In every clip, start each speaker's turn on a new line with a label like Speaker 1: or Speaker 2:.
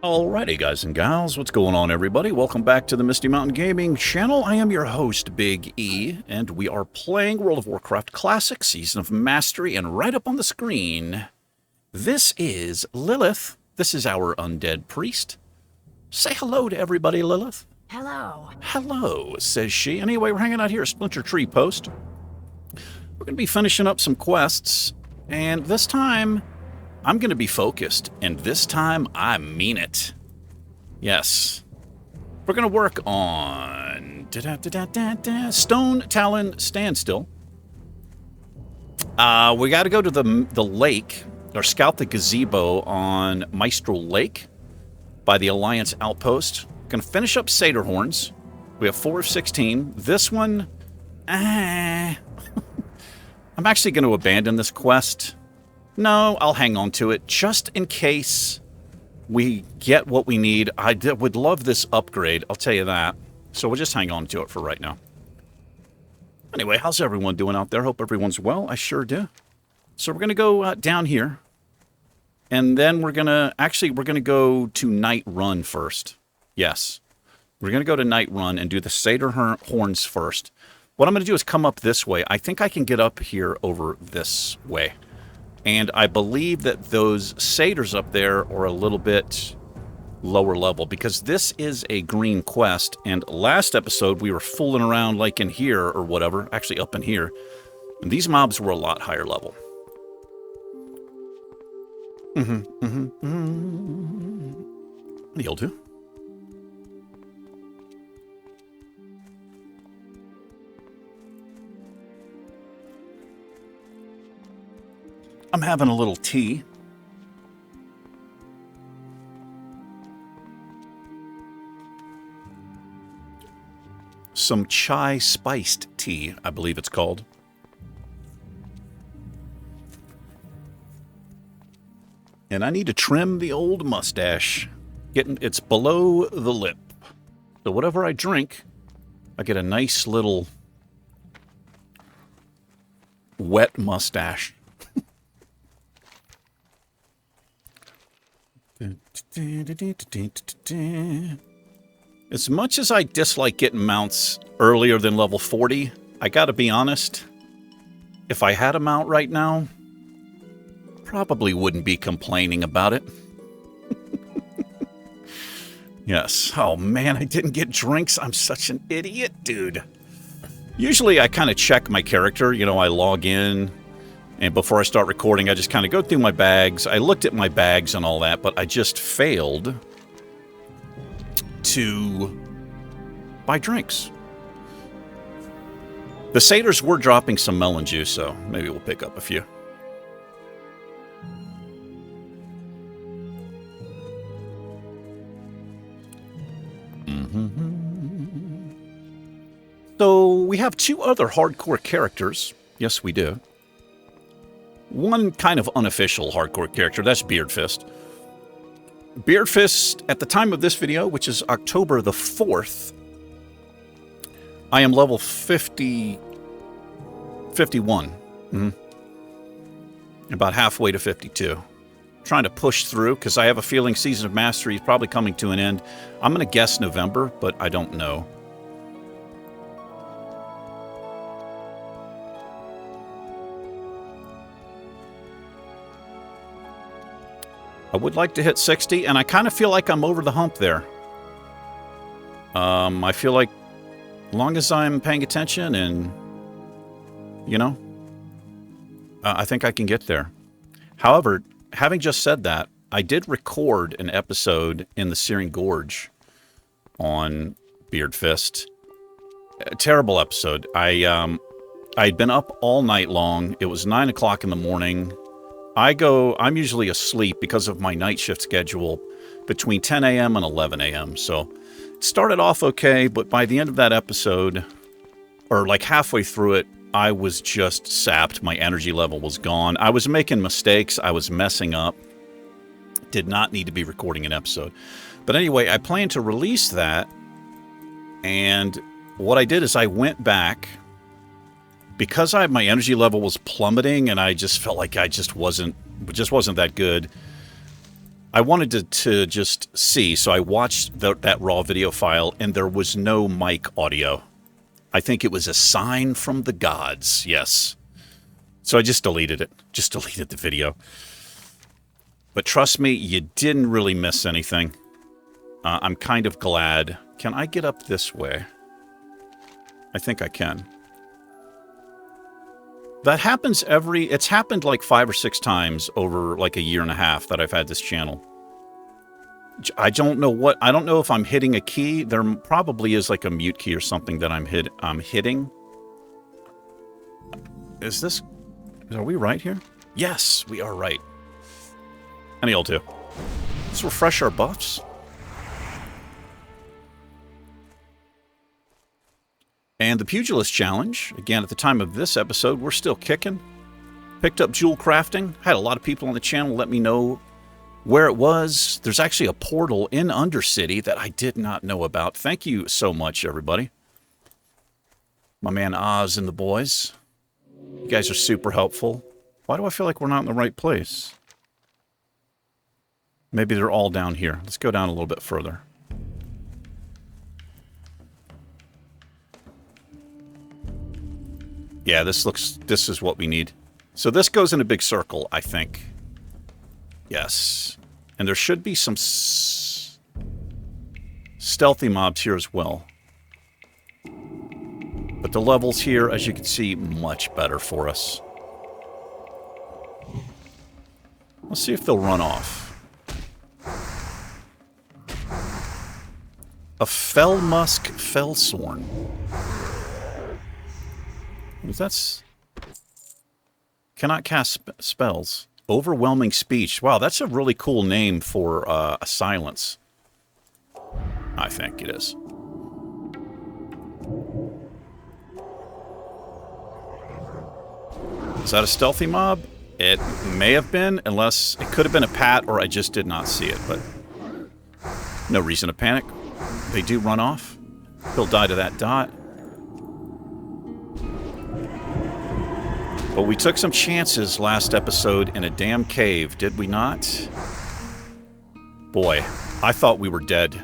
Speaker 1: Alrighty, guys and gals, what's going on, everybody? Welcome back to the Misty Mountain Gaming channel. I am your host, Big E, and we are playing World of Warcraft Classic, Season of Mastery, and right up on the screen, this is Lilith. This is our Undead Priest. Say hello to everybody, Lilith.
Speaker 2: Hello.
Speaker 1: Hello, says she. Anyway, we're hanging out here at Splinter Tree Post. We're going to be finishing up some quests, and this time I'm going to be focused, and this time I mean it. Yes. We're going to work on Stone Talon Standstill. We got to go to the lake, or scout the gazebo on Maestro Lake by the Alliance Outpost. Going to finish up Satyr Horns. We have 4 of 16. This one, I'm actually going to abandon this quest. No, I'll hang on to it just in case we get what we need. I would love this upgrade, I'll tell you that. So we'll just hang on to it for right now. Anyway, how's everyone doing out there? Hope everyone's well. I sure do. So we're going to go down here. And then we're going to go to Night Run first. Yes. We're going to go to Night Run and do the Satyr Horns first. What I'm going to do is come up this way. I think I can get up here over this way. And I believe that those satyrs up there are a little bit lower level, because this is a green quest, and last episode we were fooling around like in here or whatever, actually up in here, and these mobs were a lot higher level. You'll do. I'm having a little tea. Some chai spiced tea, I believe it's called. And I need to trim the old mustache. It's below the lip. So whatever I drink, I get a nice little wet mustache. As much as I dislike getting mounts earlier than level 40, I gotta be honest, if I had a mount right now, probably wouldn't be complaining about it. Yes. Oh man, I didn't get drinks. I'm such an idiot, dude. Usually I kind of check my character, you know, I log in, and before I start recording, I just kind of go through my bags. I looked at my bags and all that, but I just failed to buy drinks. The satyrs were dropping some melon juice, so maybe we'll pick up a few. So we have 2 other hardcore characters. Yes, we do. One kind of unofficial hardcore character, that's Beardfist. Beardfist, at the time of this video, which is October the 4th, I am level 51. About halfway to 52. Trying to push through, because I have a feeling Season of Mastery is probably coming to an end. I'm going to guess November, but I don't know. I would like to hit 60, and I kind of feel like I'm over the hump there. I feel like as long as I'm paying attention and, you know, I think I can get there. However, having just said that, I did record an episode in the Searing Gorge on Beardfist. A terrible episode. I'd been up all night long. It was 9 o'clock in the morning. I'm usually asleep because of my night shift schedule between 10 a.m. and 11 a.m. So it started off okay, but by the end of that episode, or like halfway through it, I was just sapped. My energy level was gone. I was making mistakes. I was messing up. Did not need to be recording an episode. But anyway, I plan to release that. And what I did is I went back, because my energy level was plummeting and I just felt like I just wasn't that good. I wanted to just see, so I watched that raw video file, and there was no mic audio. I think it was a sign from the gods, yes. So I just deleted it. Just deleted the video. But trust me, you didn't really miss anything. I'm kind of glad. Can I get up this way? I think I can. That happens it's happened like 5 or 6 times over like a year and a half that I've had this channel. I don't know if I'm hitting a key. There probably is like a mute key or something that I'm hitting. Are we right here? Yes, we are right. Any old two. Let's refresh our buffs. And the Pugilist Challenge, again, at the time of this episode, we're still kicking. Picked up jewel crafting. Had a lot of people on the channel let me know where it was. There's actually a portal in Undercity that I did not know about. Thank you so much, everybody. My man Oz and the boys. You guys are super helpful. Why do I feel like we're not in the right place? Maybe they're all down here. Let's go down a little bit further. Yeah, this is what we need. So this goes in a big circle, I think. Yes. And there should be some stealthy mobs here as well. But the levels here, as you can see, much better for us. Let's see if they'll run off. A Fellmusk Fellsorn. That's... Cannot cast spells. Overwhelming Speech. Wow, that's a really cool name for a silence. I think it is. Is that a stealthy mob? It may have been, unless it could have been a pat or I just did not see it, but no reason to panic. They do run off. He'll die to that dot. But we took some chances last episode in a damn cave, did we not? Boy, I thought we were dead.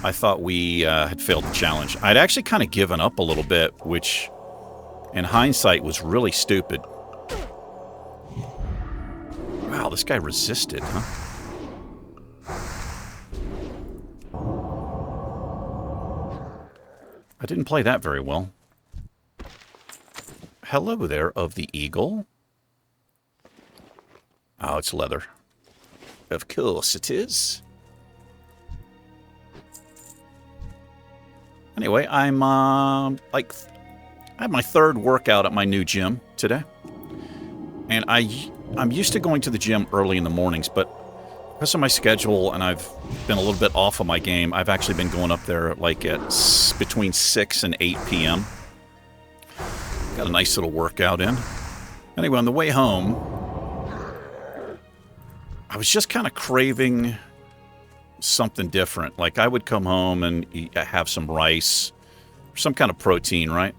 Speaker 1: I thought we had failed the challenge. I'd actually kind of given up a little bit, which, in hindsight, was really stupid. Wow, this guy resisted, huh? I didn't play that very well. Hello there, of the eagle. Oh, it's leather. Of course it is. Anyway, I'm I had my third workout at my new gym today. And I'm used to going to the gym early in the mornings, but because of my schedule and I've been a little bit off of my game, I've actually been going up there like at between 6 and 8 p.m. Got a nice little workout in. Anyway, on the way home, I was just kind of craving something different. Like I would come home and have some rice, some kind of protein, right?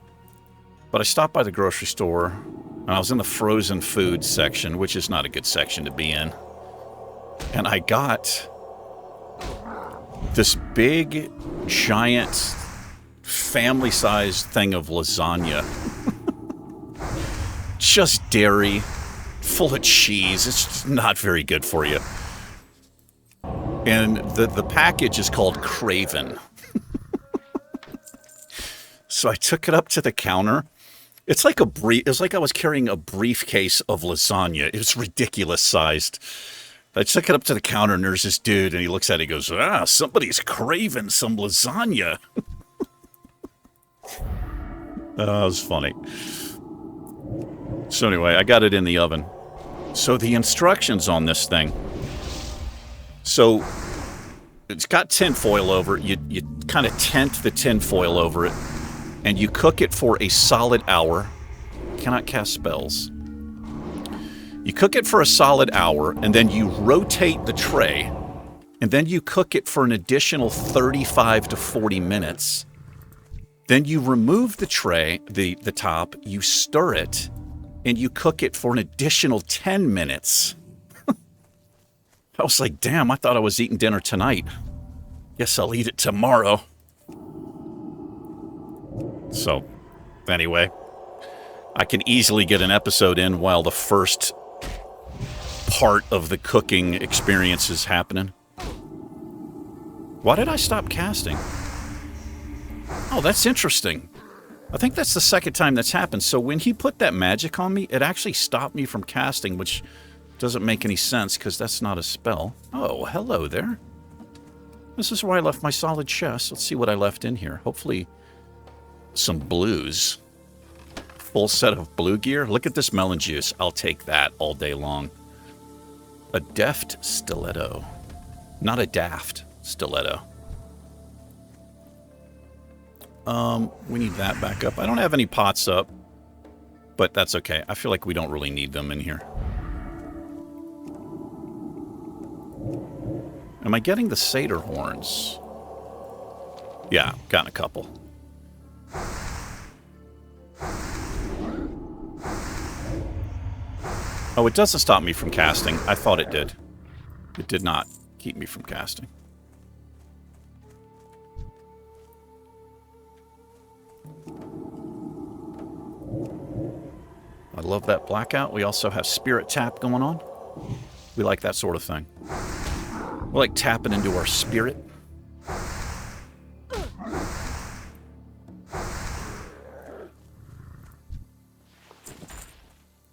Speaker 1: But I stopped by the grocery store, and I was in the frozen food section, which is not a good section to be in. And I got this big, giant, family-sized thing of lasagna. Just dairy, full of cheese. It's just not very good for you. And the package is called Craven. So I took it up to the counter. It's like it's like I was carrying a briefcase of lasagna. It was ridiculous sized. I took it up to the counter, and there's this dude, and he looks at it, he goes, "Ah, somebody's craving some lasagna." That was funny. So anyway, I got it in the oven. So the instructions on this thing. So it's got tin foil over it. You kind of tent the tin foil over it, and you cook it for a solid hour. Cannot cast spells. You cook it for a solid hour, and then you rotate the tray, and then you cook it for an additional 35 to 40 minutes. Then you remove the tray, the top, you stir it, and you cook it for an additional 10 minutes. I was like, damn, I thought I was eating dinner tonight. Guess I'll eat it tomorrow. So, anyway, I can easily get an episode in while the first part of the cooking experience is happening. Why did I stop casting? Oh, that's interesting. I think that's the second time that's happened. So when he put that magic on me, it actually stopped me from casting, which doesn't make any sense because that's not a spell. Oh, hello there. This is where I left my solid chest. Let's see what I left in here. Hopefully some blues. Full set of blue gear. Look at this melon juice. I'll take that all day long. A deft stiletto. Not a daft stiletto. We need that back up. I don't have any pots up, but that's okay. I feel like we don't really need them in here. Am I getting the satyr horns? Yeah, gotten a couple. Oh, it doesn't stop me from casting. I thought it did. It did not keep me from casting. I love that blackout. We also have spirit tap going on. We like that sort of thing. We like tapping into our spirit.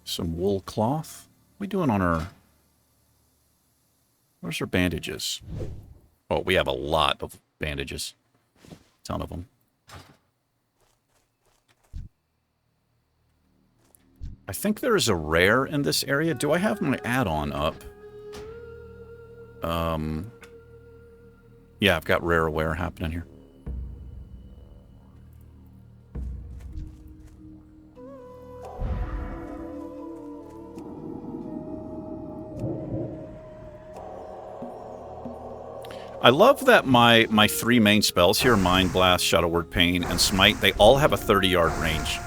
Speaker 1: Some wool cloth. What are we doing on our... Where's our bandages? Oh, we have a lot of bandages. A ton of them. I think there is a rare in this area. Do I have my add-on up? Yeah, I've got rare aware happening here. I love that my three main spells here, Mind Blast, Shadow Word Pain, and Smite, they all have a 30-yard range.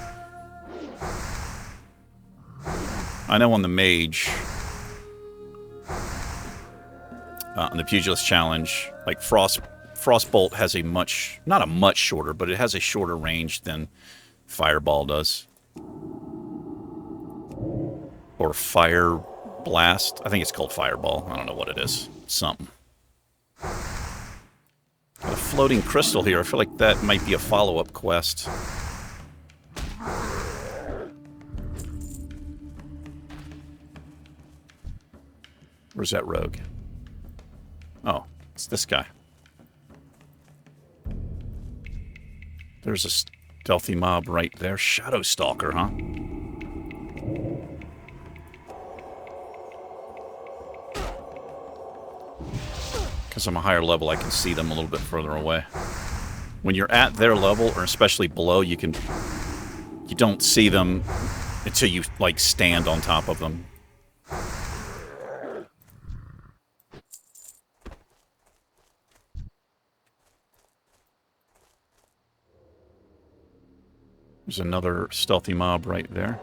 Speaker 1: I know on the Mage, on the Pugilist Challenge, like Frostbolt has a much, not a much shorter, but it has a shorter range than Fireball does. Or Fire Blast. I think it's called Fireball. I don't know what it is. It's something. Got a floating crystal here. I feel like that might be a follow-up quest. Where's that rogue? Oh, it's this guy. There's a stealthy mob right there. Shadow Stalker, huh? Because I'm a higher level, I can see them a little bit further away. When you're at their level, or especially below, you don't see them until you, like, stand on top of them. There's another stealthy mob right there.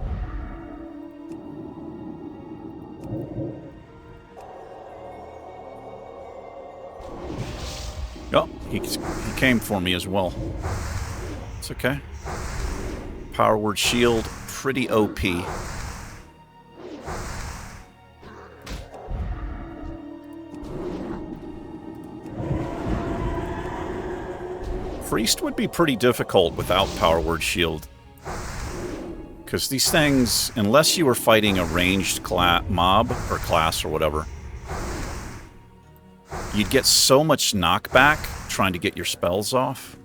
Speaker 1: Oh, he came for me as well. It's okay. Power Word Shield, pretty OP. Priest would be pretty difficult without Power Word Shield. Because these things, unless you were fighting a ranged mob or class or whatever, you'd get so much knockback trying to get your spells off.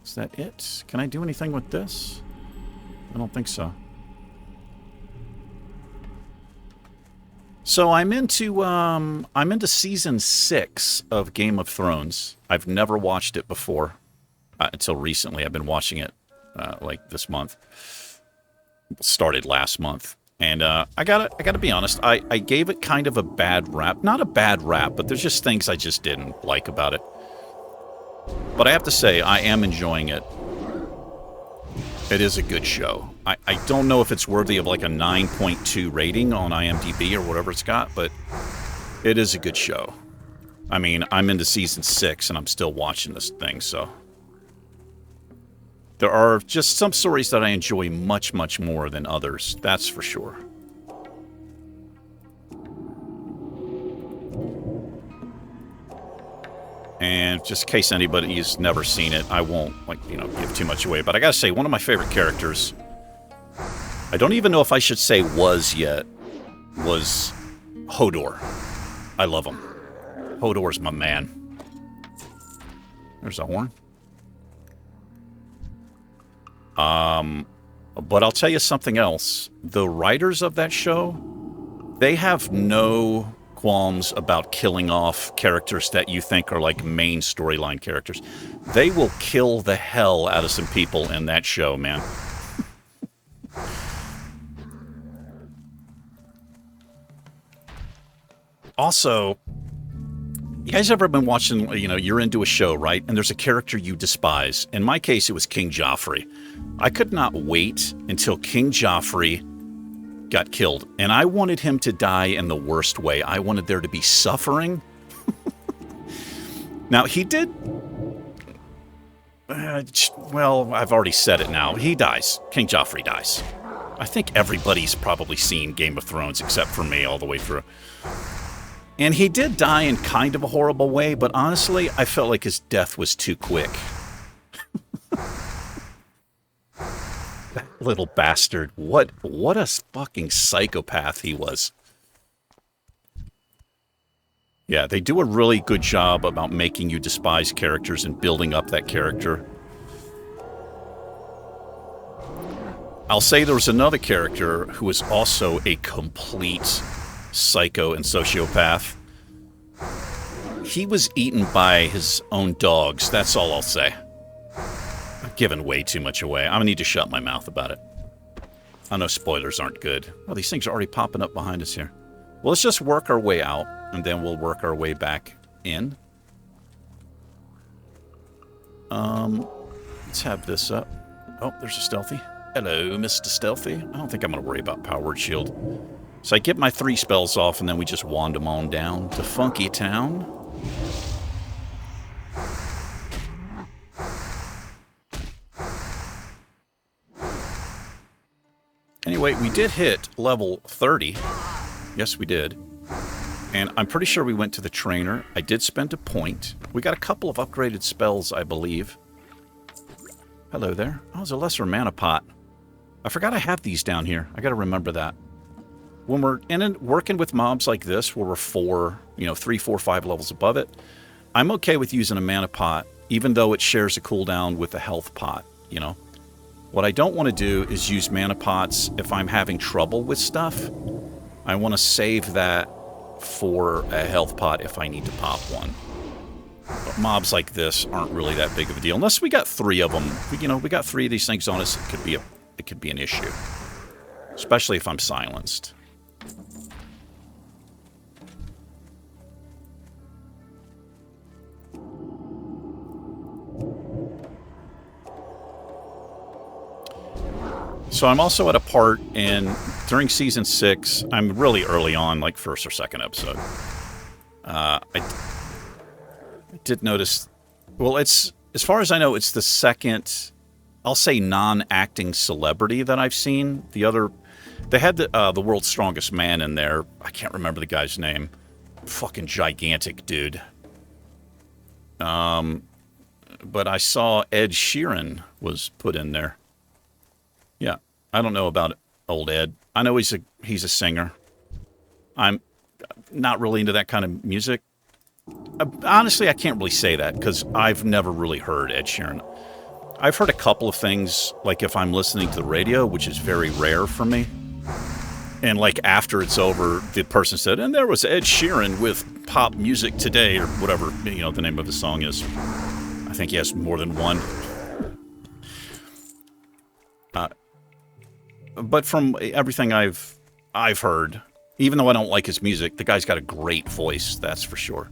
Speaker 1: Is that it? Can I do anything with this? I don't think so. So I'm into season 6 of Game of Thrones. I've never watched it before until recently. I've been watching it like this month. Started last month. And I gotta be honest, I gave it kind of a bad rap. Not a bad rap, but there's just things I just didn't like about it. But I have to say, I am enjoying it. It is a good show. I don't know if it's worthy of like a 9.2 rating on IMDb or whatever it's got, but it is a good show. I mean, I'm into season 6 and I'm still watching this thing, so. There are just some stories that I enjoy much, much more than others, that's for sure. And just in case anybody's never seen it, I won't, give too much away. But I gotta say, one of my favorite characters, I don't even know if I should say was yet, was Hodor. I love him. Hodor's my man. There's a horn. But I'll tell you something else. The writers of that show, they have no qualms about killing off characters that you think are like main storyline characters. They will kill the hell out of some people in that show, man. Also, you guys ever been watching, you're into a show, right? And there's a character you despise. In my case, it was King Joffrey. I could not wait until King Joffrey got killed. And I wanted him to die in the worst way. I wanted there to be suffering. Now, he did... well, I've already said it now. He dies. King Joffrey dies. I think everybody's probably seen Game of Thrones except for me all the way through. And he did die in kind of a horrible way, but honestly, I felt like his death was too quick. That little bastard. What a fucking psychopath he was. Yeah, they do a really good job about making you despise characters and building up that character. I'll say there was another character who was also a complete psycho and sociopath. He was eaten by his own dogs. That's all I'll say. I've given way too much away. I'm gonna need to shut my mouth about it. I know spoilers aren't good. Oh, these things are already popping up behind us here. Well, let's just work our way out, and then we'll work our way back in. Let's have this up. Oh, there's a stealthy. Hello, Mr. Stealthy. I don't think I'm gonna worry about Power Word Shield. So I get my 3 spells off, and then we just wand them on down to Funky Town. Anyway, we did hit level 30. Yes, we did. And I'm pretty sure we went to the trainer. I did spend a point. We got a couple of upgraded spells, I believe. Hello there. Oh, it's a lesser mana pot. I forgot I have these down here. I gotta remember that. When we're working with mobs like this, where we're 3, 4, 5 levels above it, I'm okay with using a mana pot, even though it shares a cooldown with a health pot, What I don't want to do is use mana pots if I'm having trouble with stuff. I want to save that for a health pot if I need to pop one. But mobs like this aren't really that big of a deal. Unless we got 3 of them. We got 3 of these things on us, it could be an issue. Especially if I'm silenced. So I'm also at a part during Season 6, I'm really early on, like first or second episode. I did notice, well, it's, as far as I know, it's the second, I'll say non-acting celebrity that I've seen. They had the World's Strongest Man in there. I can't remember the guy's name. Fucking gigantic dude. But I saw Ed Sheeran was put in there. Yeah, I don't know about old Ed. I know he's a singer. I'm not really into that kind of music. Honestly, I can't really say that because I've never really heard Ed Sheeran. I've heard a couple of things, like if I'm listening to the radio, which is very rare for me. And like after it's over, the person said, and there was Ed Sheeran with Pop Music Today, or whatever, the name of the song is. I think he has more than one. but from everything I've heard, even though I don't like his music, the guy's got a great voice, that's for sure.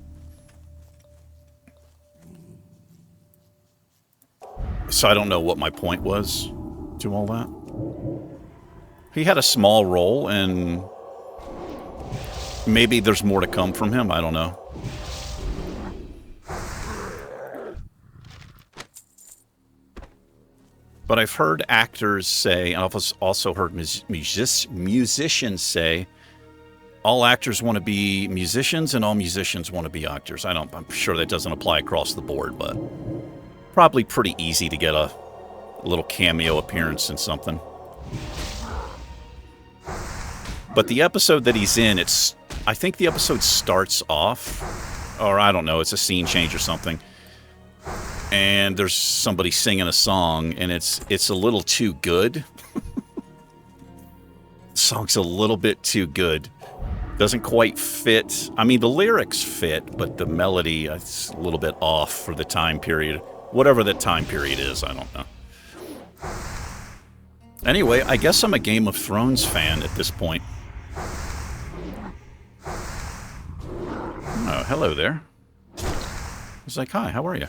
Speaker 1: So I don't know what my point was to all that. He had a small role, and maybe there's more to come from him, I don't know. But I've heard actors say, and I've also heard musicians say, all actors want to be musicians and all musicians want to be actors. I'm sure that doesn't apply across the board, but probably pretty easy to get a little cameo appearance in something. But the episode that he's in, I think the episode starts off, or I don't know, it's a scene change or something. And there's somebody singing a song, and it's a little too good. The song's a little bit too good. Doesn't quite fit. I mean, the lyrics fit, but the melody is a little bit off for the time period. Whatever that time period is, I don't know. Anyway, I guess I'm a Game of Thrones fan at this point. Oh, hello there. He's like, hi, how are you?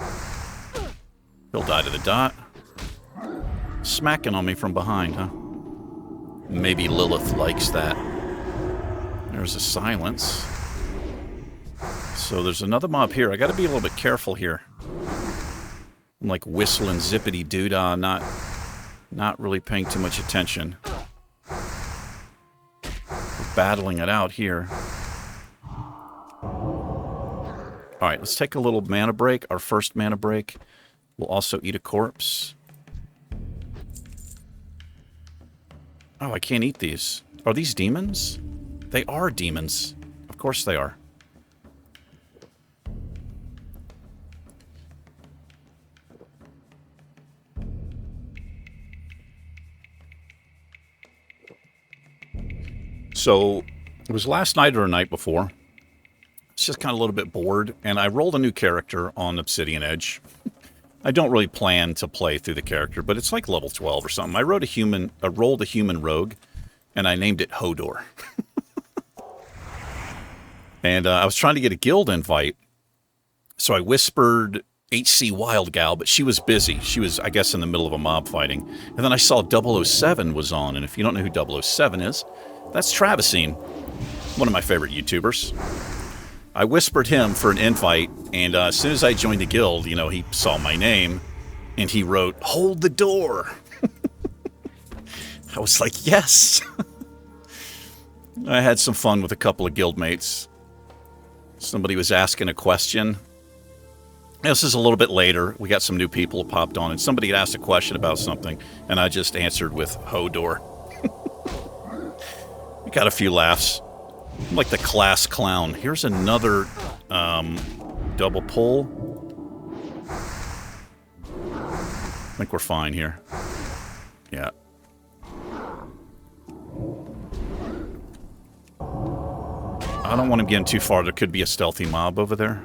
Speaker 1: He'll die to the dot. Smacking on me from behind, huh? Maybe Lilith likes that. There's a silence. So there's another mob here. I gotta be a little bit careful here. I'm like whistling zippity doo-dah, not really paying too much attention. We're battling it out here. Alright, let's take a little mana break, our first mana break. We'll also eat a corpse. Oh, I can't eat these. Are these demons? They are demons. Of course they are. So, it was last night or a night before. It's just kind of a little bit bored, and I rolled a new character on Obsidian Edge. I don't really plan to play through the character, but it's like level 12 or something. I rolled a human rogue, and I named it Hodor. And I was trying to get a guild invite, so I whispered HC Wild Gal, but she was busy. She was, I guess, in the middle of a mob fighting. And then I saw 007 was on, and if you don't know who 007 is, that's Travisine, one of my favorite YouTubers. I whispered him for an invite, and as soon as I joined the guild, you know, he saw my name, and he wrote, "Hold the door." I was like, yes. I had some fun with a couple of guildmates. Somebody was asking a question. This is a little bit later. We got some new people who popped on, and somebody had asked a question about something, and I just answered with Hodor. We got a few laughs. I'm like the class clown. Here's another double pull. I think we're fine here. Yeah. I don't want him getting too far. There could be a stealthy mob over there.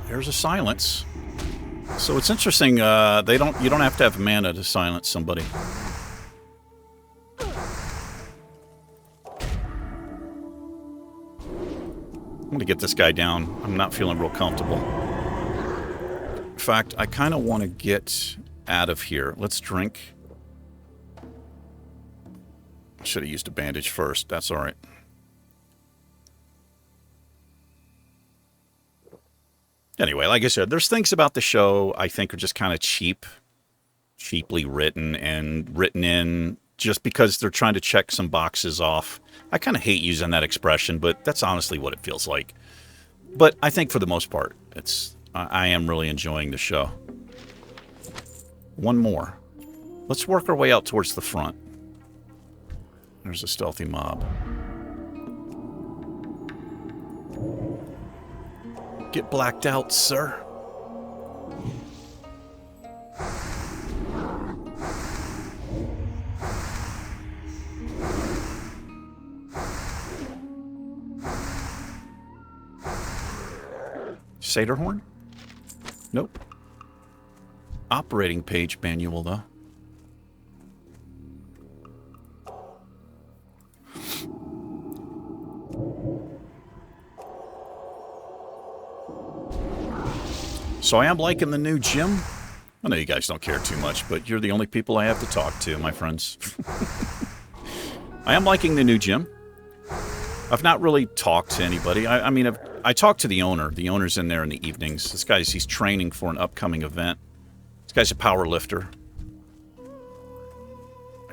Speaker 1: There's a silence. So it's interesting. You don't have to have mana to silence somebody. I'm gonna get this guy down. I'm not feeling real comfortable. In fact, I kind of want to get out of here. Let's drink. I should have used a bandage first. That's all right. Anyway, like I said, there's things about the show I think are just kind of cheaply written and written in just because they're trying to check some boxes off. I kind of hate using that expression, but that's honestly what it feels like. But I think for the most part, I am really enjoying the show. One more. Let's work our way out towards the front. There's a stealthy mob. Get blacked out, sir. Satyr horn? Nope. operating page manual, though. So I am liking the new gym. I know you guys don't care too much, but you're the only people I have to talk to, my friends. I am liking the new gym. I've not really talked to anybody. I mean, I talked to the owner. The owner's in there in the evenings. This guy's, he's training for an upcoming event. This guy's a power lifter.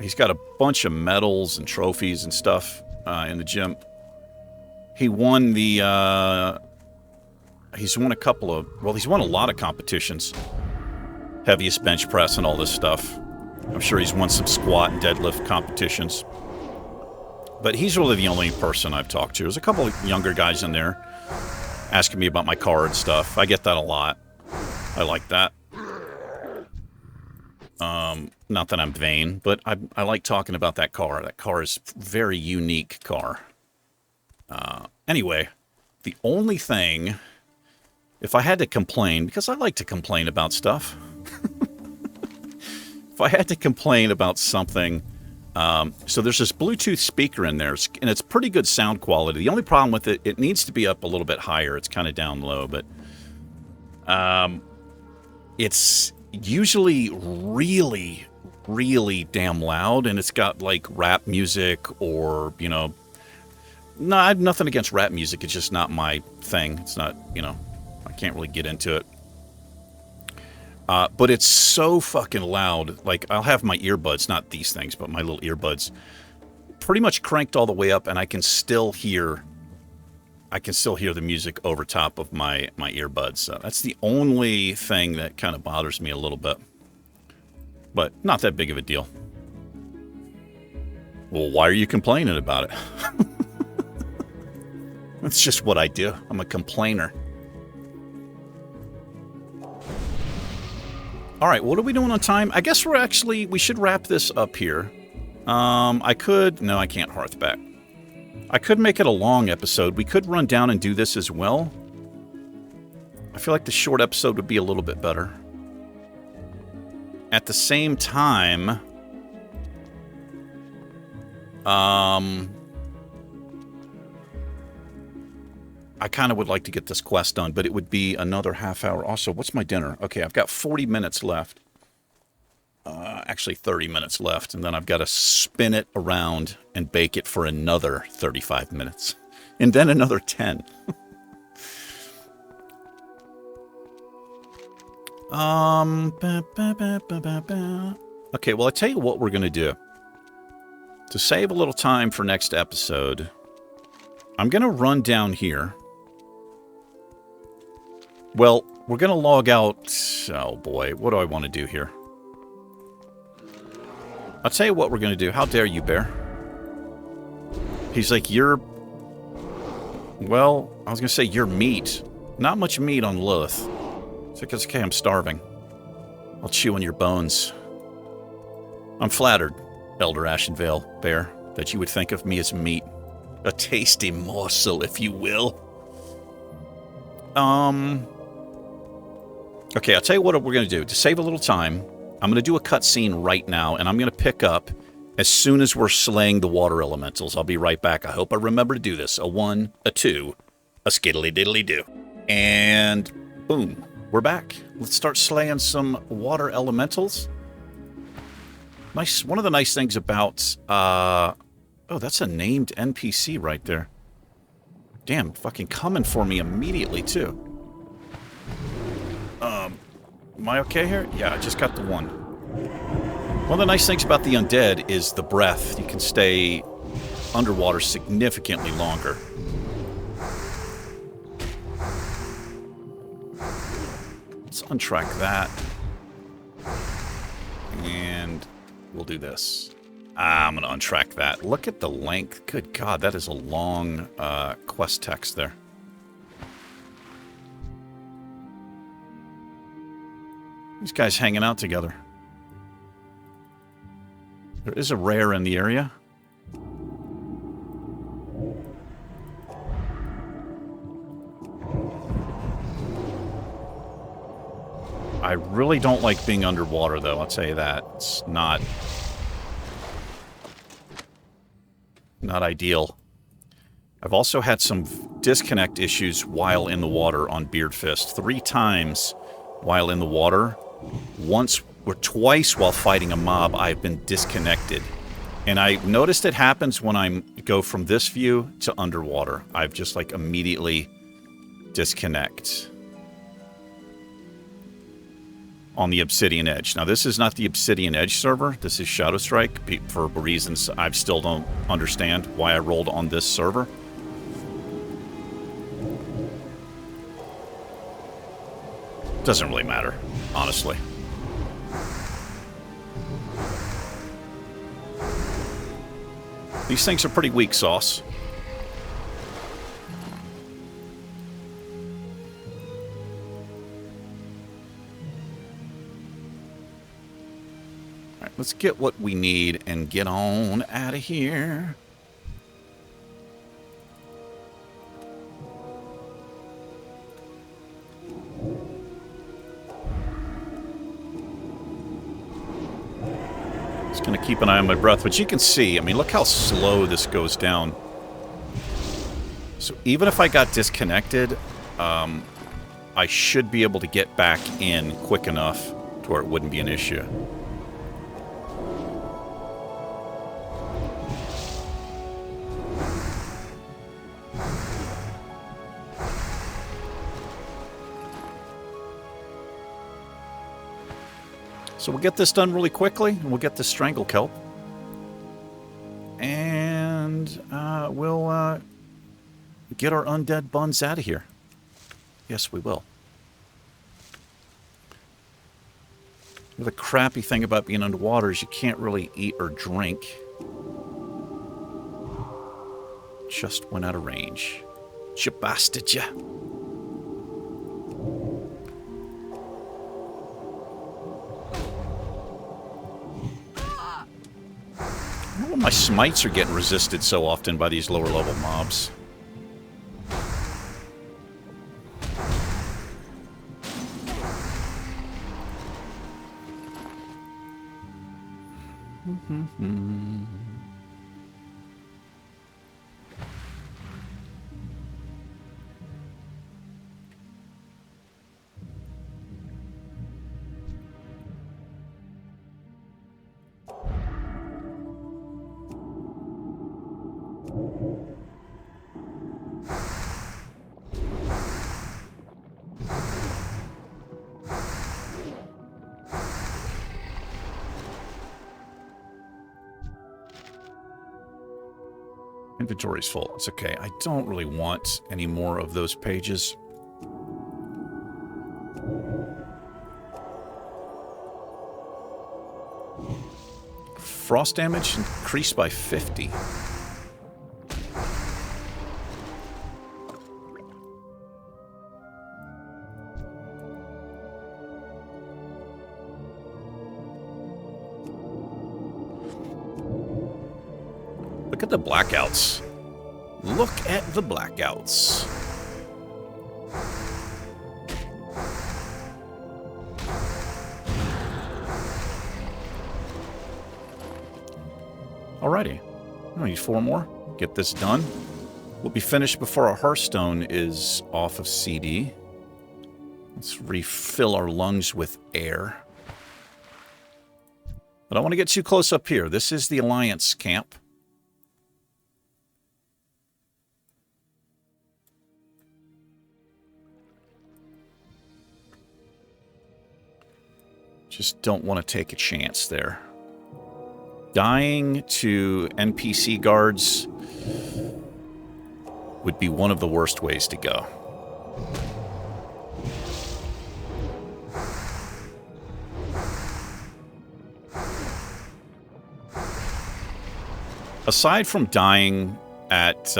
Speaker 1: He's got a bunch of medals and trophies and stuff in the gym. He won the... he's won a couple of... Well, he's won a lot of competitions. Heaviest bench press and all this stuff. I'm sure he's won some squat and deadlift competitions. But he's really the only person I've talked to. There's a couple of younger guys in there asking me about my car and stuff. I get that a lot. I like that. Not that I'm vain, but I like talking about that car. That car is a very unique car. Anyway, the only thing, if I had to complain, because I like to complain about stuff. If I had to complain about something, so there's this Bluetooth speaker in there, and it's pretty good sound quality. The only problem with it, it needs to be up a little bit higher. It's kind of down low, but it's usually really, really damn loud, and it's got like rap music or, you know, no, I have nothing against rap music. It's just not my thing. It's not, you know, I can't really get into it. But it's so fucking loud. Like, I'll have my earbuds, not these things, but my little earbuds, pretty much cranked all the way up, and I can still hear the music over top of my earbuds. So that's the only thing that kind of bothers me a little bit. But not that big of a deal. Well, why are you complaining about it? That's just what I do. I'm a complainer. All right, what are we doing on time? I guess we should wrap this up here. No, I can't hearth back. I could make it a long episode. We could run down and do this as well. I feel like the short episode would be a little bit better. At the same time, I kind of would like to get this quest done, but it would be another half hour. Also, what's my dinner? Okay, I've got 40 minutes left. Actually, 30 minutes left, and then I've got to spin it around and bake it for another 35 minutes. And then another 10. Okay, well, I'll tell you what we're going to do. To save a little time for next episode, I'm going to run down here. Well, we're going to log out... Oh, boy. What do I want to do here? I'll tell you what we're going to do. How dare you, Bear? He's like, you're... Well, I was going to say you're meat. Not much meat on Lilith. It's like, it's okay, I'm starving. I'll chew on your bones. I'm flattered, Elder Ashenvale, Bear, that you would think of me as meat. A tasty morsel, if you will. Okay, I'll tell you what we're going to do. To save a little time, I'm going to do a cutscene right now, and I'm going to pick up as soon as we're slaying the water elementals. I'll be right back. I hope I remember to do this. A 1, a 2, a skiddly-diddly-do. And boom, we're back. Let's start slaying some water elementals. Nice. One of the nice things about... oh, that's a named NPC right there. Damn, fucking coming for me immediately, too. Am I okay here? Yeah, I just got the one. One of the nice things about the undead is the breath. You can stay underwater significantly longer. Let's untrack that. And we'll do this. I'm going to untrack that. Look at the length. Good God, that is a long quest text there. These guys hanging out together. There is a rare in the area. I really don't like being underwater, though. I'll tell you that. It's not ideal. I've also had some disconnect issues while in the water on Beardfist. 3 times while in the water. Once or twice while fighting a mob, I've been disconnected. And I noticed it happens when I go from this view to underwater. I've just, like, immediately disconnect on the Obsidian Edge. Now, this is not the Obsidian Edge server. This is Shadow Strike, for reasons I still don't understand why I rolled on this server. Doesn't really matter, honestly. These things are pretty weak sauce. Alright, let's get what we need and get on out of here. Just gonna keep an eye on my breath, but you can see, I mean, look how slow this goes down. So even if I got disconnected, I should be able to get back in quick enough to where it wouldn't be an issue. So we'll get this done really quickly, and we'll get the Strangle Kelp. And we'll get our undead buns out of here. Yes, we will. The crappy thing about being underwater is you can't really eat or drink. Just went out of range. You bastard, ya. My smites are getting resisted so often by these lower level mobs. Inventory's full. It's okay. I don't really want any more of those pages. Frost damage increased by 50. Look at the blackouts. Look at the blackouts. Alrighty. I need 4 more. Get this done. We'll be finished before our Hearthstone is off of CD. Let's refill our lungs with air. But I don't want to get too close up here. This is the Alliance camp. Just don't want to take a chance there. Dying to NPC guards would be one of the worst ways to go. Aside from dying at,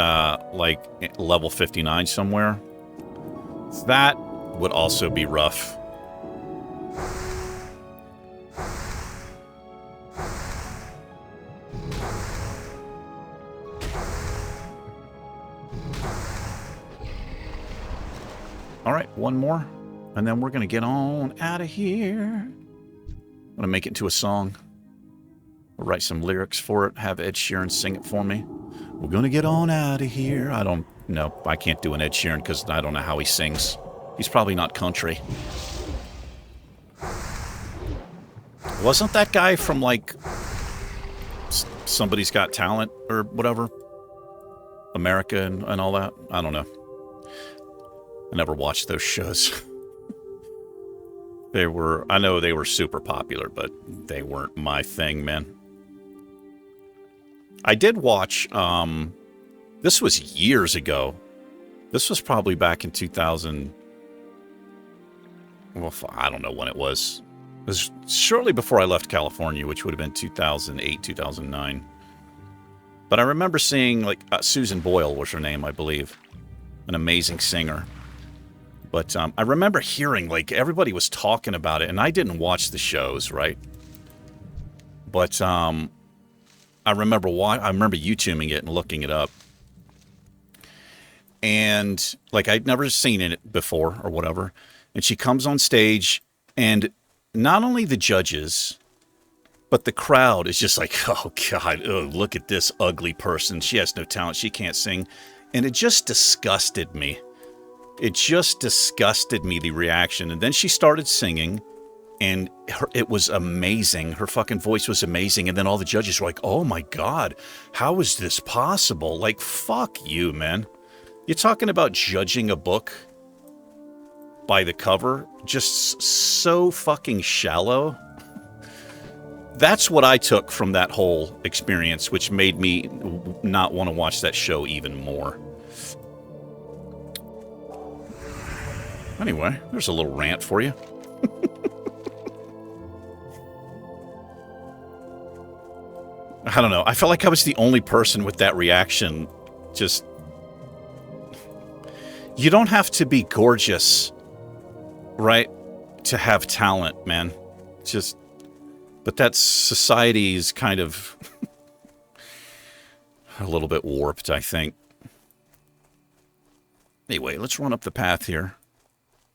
Speaker 1: like, level 59 somewhere, that would also be rough. Alright, one more. And then we're going to get on out of here. I'm going to make it into a song. I'll write some lyrics for it. Have Ed Sheeran sing it for me. We're going to get on out of here. I don't know. I can't do an Ed Sheeran because I don't know how he sings. He's probably not country. Wasn't that guy from, like, Somebody's Got Talent or whatever? America and all that? I don't know. I never watched those shows. I know they were super popular, but they weren't my thing, man. I did watch, this was years ago. This was probably back in 2000. Well, I don't know when it was. It was shortly before I left California, which would have been 2008, 2009. But I remember seeing, like, Susan Boyle was her name, I believe. An amazing singer. But I remember hearing, like, everybody was talking about it, and I didn't watch the shows, right? But I remember YouTubing it and looking it up. And, like, I'd never seen it before or whatever. And she comes on stage, and not only the judges, but the crowd is just like, oh, God, look at this ugly person. She has no talent. She can't sing. And it just disgusted me. It just disgusted me, the reaction. And then she started singing, and it was amazing. Her fucking voice was amazing. And then all the judges were like, oh, my God, how is this possible? Like, fuck you, man. You're talking about judging a book by the cover? Just so fucking shallow. That's what I took from that whole experience, which made me not want to watch that show even more. Anyway, there's a little rant for you. I don't know. I felt like I was the only person with that reaction. Just... You don't have to be gorgeous, right, to have talent, man. Just... But that's society's kind of a little bit warped, I think. Anyway, let's run up the path here.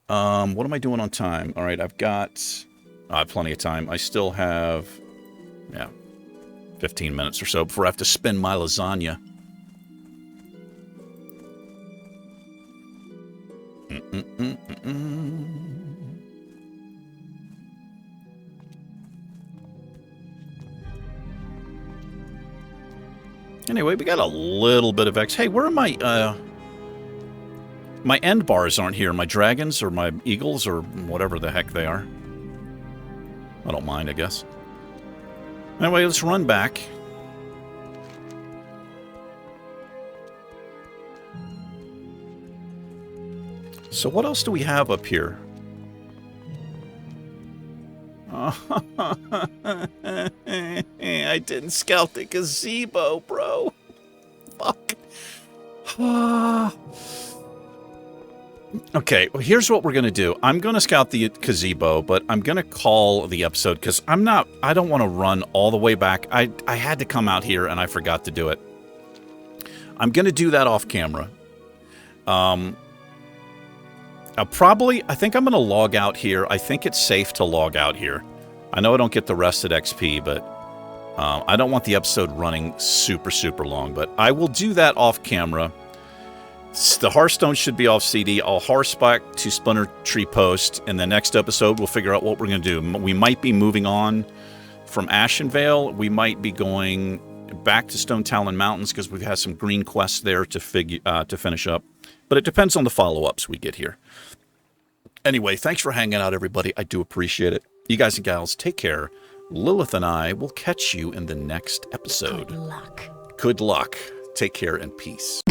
Speaker 1: What am I doing on time? All right, I've got plenty of time. I still have, 15 minutes or so before I have to spin my lasagna. Anyway, we got a little bit of X. Hey, where are my end bars aren't here. My dragons or my eagles or whatever the heck they are. I don't mind, I guess. Anyway, let's run back. So what else do we have up here? I didn't scout the gazebo, bro. Fuck. Okay, well, here's what we're going to do. I'm going to scout the gazebo, but I'm going to call the episode because I don't want to run all the way back. I had to come out here and I forgot to do it. I'm going to do that off camera. I think I'm going to log out here. I think it's safe to log out here. I know I don't get the rested XP, but I don't want the episode running super, super long, but I will do that off camera. The Hearthstone should be off CD. I'll horse back to Splinter Tree Post. In the next episode, we'll figure out what we're going to do. We might be moving on from Ashenvale. We might be going back to Stone Talon Mountains because we've had some green quests there to finish up. But it depends on the follow-ups we get here. Anyway, thanks for hanging out, everybody. I do appreciate it. You guys and gals, take care. Lilith and I will catch you in the next episode.
Speaker 2: Good luck.
Speaker 1: Good luck. Take care and peace.